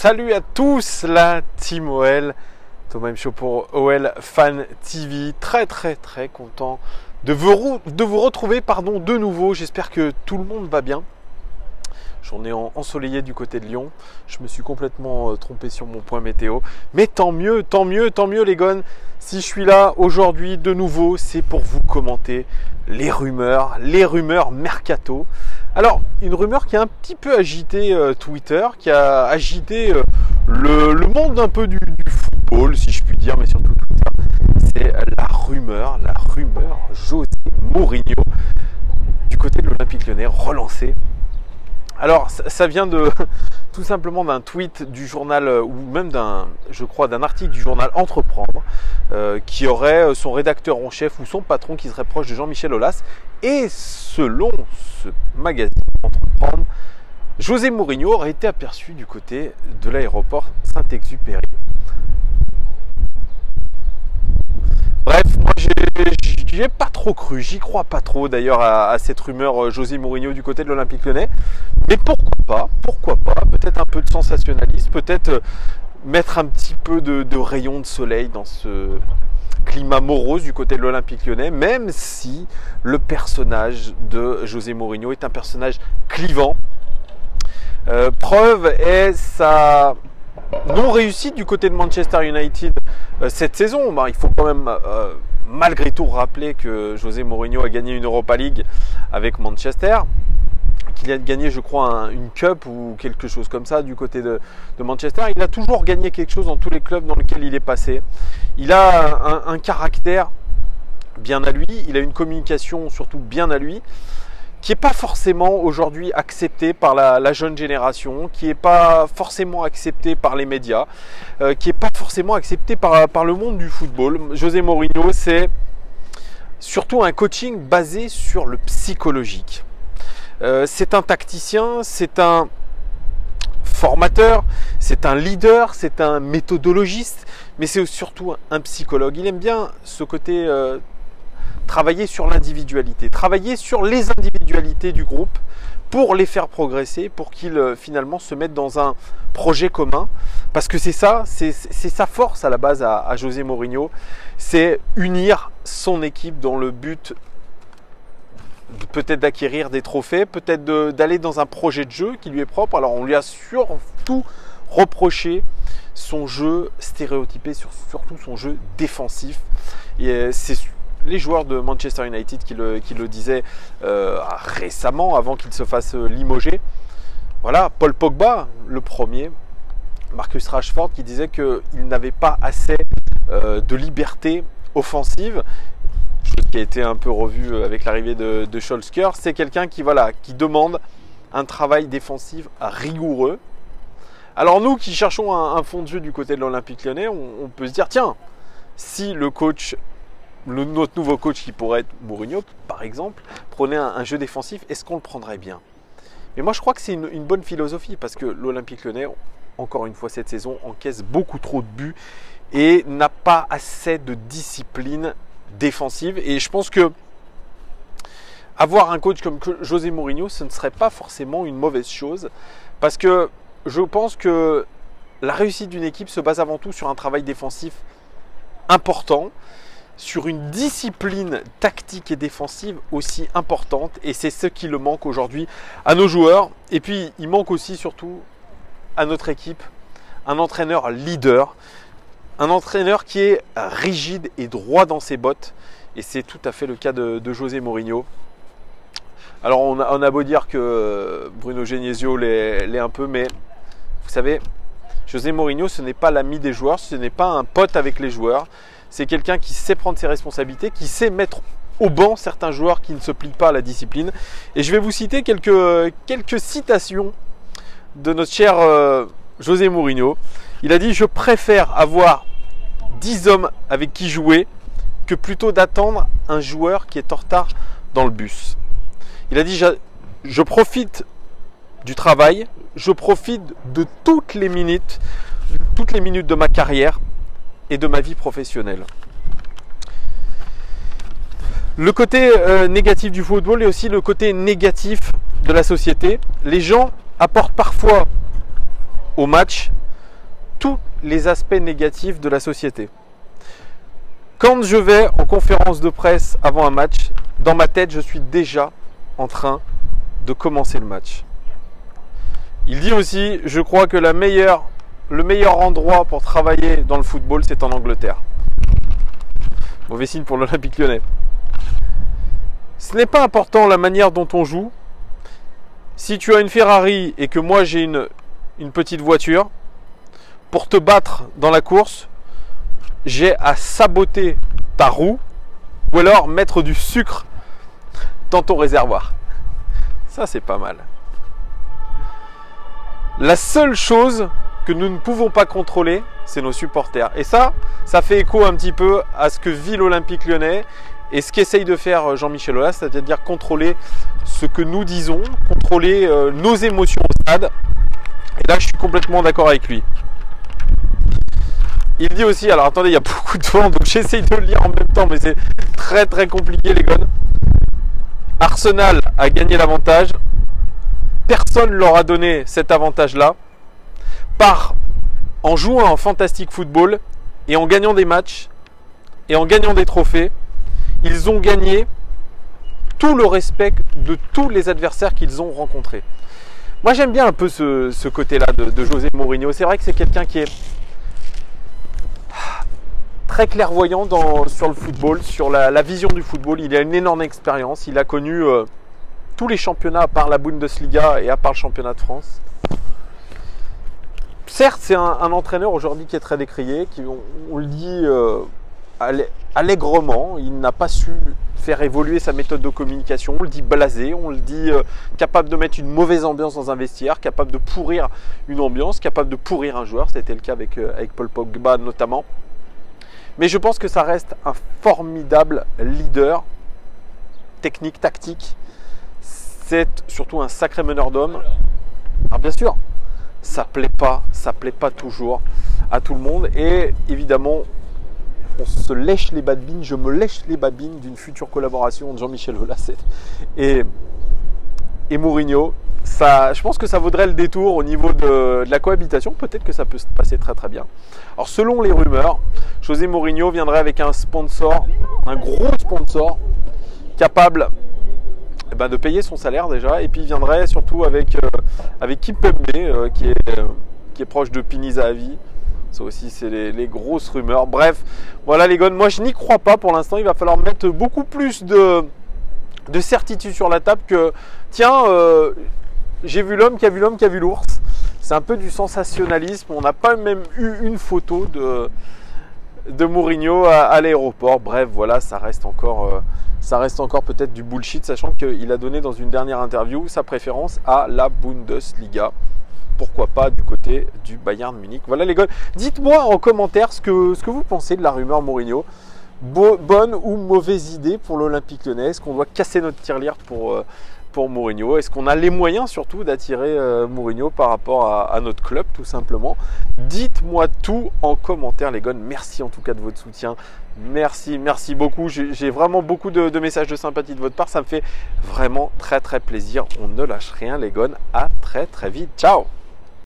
Salut à tous la Team OL, Thomas M. Show pour OL Fan TV. Très content de vous retrouver de nouveau. J'espère que tout le monde va bien. Journée ensoleillée du côté de Lyon. Je me suis complètement trompé sur mon point météo. Mais tant mieux les gones. Si je suis là aujourd'hui de nouveau, c'est pour vous commenter les rumeurs mercato. Alors, une rumeur qui a un petit peu agité Twitter, qui a agité le monde un peu du football, si je puis dire, mais surtout Twitter. C'est la rumeur José Mourinho du côté de l'Olympique Lyonnais relancé. Alors, ça vient tout simplement d'un tweet du journal, ou même d'un article du journal Entreprendre, qui aurait son rédacteur en chef ou son patron qui serait proche de Jean-Michel Aulas. Et selon ce magazine Entreprendre, José Mourinho aurait été aperçu du côté de l'aéroport Saint-Exupéry. Bref, moi j'y ai pas trop cru, j'y crois pas trop d'ailleurs à cette rumeur José Mourinho du côté de l'Olympique Lyonnais. Mais pourquoi pas, peut-être un peu de sensationnalisme, peut-être mettre un petit peu de rayon de soleil dans ce climat morose du côté de l'Olympique Lyonnais, même si le personnage de José Mourinho est un personnage clivant. Preuve est sa non-réussite du côté de Manchester United cette saison. Il faut quand même malgré tout rappeler que José Mourinho a gagné une Europa League avec Manchester, qu'il a gagné je crois une Cup ou quelque chose comme ça du côté de Manchester. Il a toujours gagné quelque chose dans tous les clubs dans lesquels il est passé. Il a un caractère bien à lui, il a une communication surtout bien à lui, qui n'est pas forcément aujourd'hui accepté par la jeune génération, qui n'est pas forcément accepté par les médias, qui n'est pas forcément accepté par le monde du football. José Mourinho, c'est surtout un coaching basé sur le psychologique. C'est un tacticien, c'est un formateur, c'est un leader, c'est un méthodologiste, mais c'est surtout un psychologue. Il aime bien ce côté travailler sur l'individualité, travailler sur les individualités du groupe pour les faire progresser, pour qu'ils finalement se mettent dans un projet commun. Parce que c'est ça, c'est sa force à la base à José Mourinho, c'est unir son équipe dans le but peut-être d'acquérir des trophées, peut-être d'aller dans un projet de jeu qui lui est propre. Alors on lui a surtout reproché son jeu stéréotypé, surtout son jeu défensif. Et c'est les joueurs de Manchester United qui le disaient récemment, avant qu'il se fasse limoger. Voilà, Paul Pogba, le premier, Marcus Rashford, qui disait qu'il n'avait pas assez de liberté offensive, chose qui a été un peu revue avec l'arrivée de Solskjaer. C'est quelqu'un qui demande un travail défensif rigoureux. Alors nous qui cherchons un fond de jeu du côté de l'Olympique Lyonnais, on peut se dire, tiens, si notre nouveau coach qui pourrait être Mourinho par exemple, prenait un jeu défensif, est-ce qu'on le prendrait bien? Mais moi je crois que c'est une bonne philosophie, parce que l'Olympique Lyonnais, encore une fois cette saison, encaisse beaucoup trop de buts et n'a pas assez de discipline défensive. Et je pense que avoir un coach comme José Mourinho, ce ne serait pas forcément une mauvaise chose, parce que je pense que la réussite d'une équipe se base avant tout sur un travail défensif important, sur une discipline tactique et défensive aussi importante, et c'est ce qui le manque aujourd'hui à nos joueurs. Et puis il manque aussi surtout à notre équipe un entraîneur leader, un entraîneur qui est rigide et droit dans ses bottes, et c'est tout à fait le cas de José Mourinho. Alors on a beau dire que Bruno Genesio l'est un peu, mais vous savez, José Mourinho, ce n'est pas l'ami des joueurs, ce n'est pas un pote avec les joueurs. C'est quelqu'un qui sait prendre ses responsabilités, qui sait mettre au banc certains joueurs qui ne se plient pas à la discipline. Et je vais vous citer quelques citations de notre cher José Mourinho. Il a dit: je préfère avoir 10 hommes avec qui jouer que plutôt d'attendre un joueur qui est en retard dans le bus. Il a dit: je profite du travail, je profite de toutes les minutes de ma carrière et de ma vie professionnelle. Le côté négatif du football et aussi le côté négatif de la société. Les gens apportent parfois au match les aspects négatifs de la société. Quand je vais en conférence de presse avant un match, dans ma tête, je suis déjà en train de commencer le match. Il dit aussi, je crois que le meilleur endroit pour travailler dans le football, c'est en Angleterre. Mauvais signe pour l'Olympique Lyonnais. Ce n'est pas important la manière dont on joue. Si tu as une Ferrari et que moi j'ai une petite voiture, pour te battre dans la course, j'ai à saboter ta roue ou alors mettre du sucre dans ton réservoir. Ça, c'est pas mal. La seule chose que nous ne pouvons pas contrôler, c'est nos supporters. Et ça fait écho un petit peu à ce que vit l'Olympique Lyonnais et ce qu'essaye de faire Jean-Michel Aulas, c'est-à-dire contrôler ce que nous disons, contrôler nos émotions au stade. Et là, je suis complètement d'accord avec lui. Il dit aussi, alors attendez, il y a beaucoup de vent, donc j'essaye de le lire en même temps, mais c'est très très compliqué les gars. Arsenal a gagné l'avantage. Personne leur a donné cet avantage-là. En jouant un fantastique football et en gagnant des matchs et en gagnant des trophées, ils ont gagné tout le respect de tous les adversaires qu'ils ont rencontrés. Moi j'aime bien un peu ce côté-là de José Mourinho. C'est vrai que c'est quelqu'un qui est très clairvoyant sur le football, sur la vision du football. Il a une énorme expérience. Il a connu tous les championnats à part la Bundesliga et à part le championnat de France. Certes, c'est un entraîneur aujourd'hui qui est très décrié, qui, on le dit allègrement. Il n'a pas su faire évoluer sa méthode de communication. On le dit blasé, on le dit capable de mettre une mauvaise ambiance dans un vestiaire, capable de pourrir une ambiance, capable de pourrir un joueur. C'était le cas avec Paul Pogba notamment. Mais je pense que ça reste un formidable leader technique, tactique. C'est surtout un sacré meneur d'hommes. Alors bien sûr, ça plaît pas toujours à tout le monde. Et évidemment, on se lèche les babines, je me lèche les babines d'une future collaboration de Jean-Michel Aulas et Mourinho. Ça, je pense que ça vaudrait le détour au niveau de la cohabitation. Peut-être que ça peut se passer très très bien. Alors selon les rumeurs, José Mourinho viendrait avec un sponsor, un gros sponsor, capable de payer son salaire déjà. Et puis il viendrait surtout avec Kimpembe qui est proche de Pini Zahavi. Ça aussi c'est les grosses rumeurs. Bref, voilà les gars, moi je n'y crois pas pour l'instant. Il va falloir mettre beaucoup plus de certitude sur la table que tiens, j'ai vu l'homme qui a vu l'homme qui a vu l'ours. C'est un peu du sensationnalisme. On n'a pas même eu une photo de Mourinho à l'aéroport. Bref, voilà, ça reste encore peut-être du bullshit, sachant qu'il a donné dans une dernière interview sa préférence à la Bundesliga. Pourquoi pas du côté du Bayern Munich. Voilà les gars, dites-moi en commentaire ce que vous pensez de la rumeur Mourinho. Bonne ou mauvaise idée pour l'Olympique Lyonnais? Est-ce qu'on doit casser notre tirelire pour Mourinho? Est-ce qu'on a les moyens surtout d'attirer Mourinho par rapport à notre club tout simplement? Dites-moi tout en commentaire les gars. Merci en tout cas de votre soutien. Merci beaucoup. J'ai vraiment beaucoup de messages de sympathie de votre part. Ça me fait vraiment très très plaisir. On ne lâche rien les gars. À très très vite. Ciao.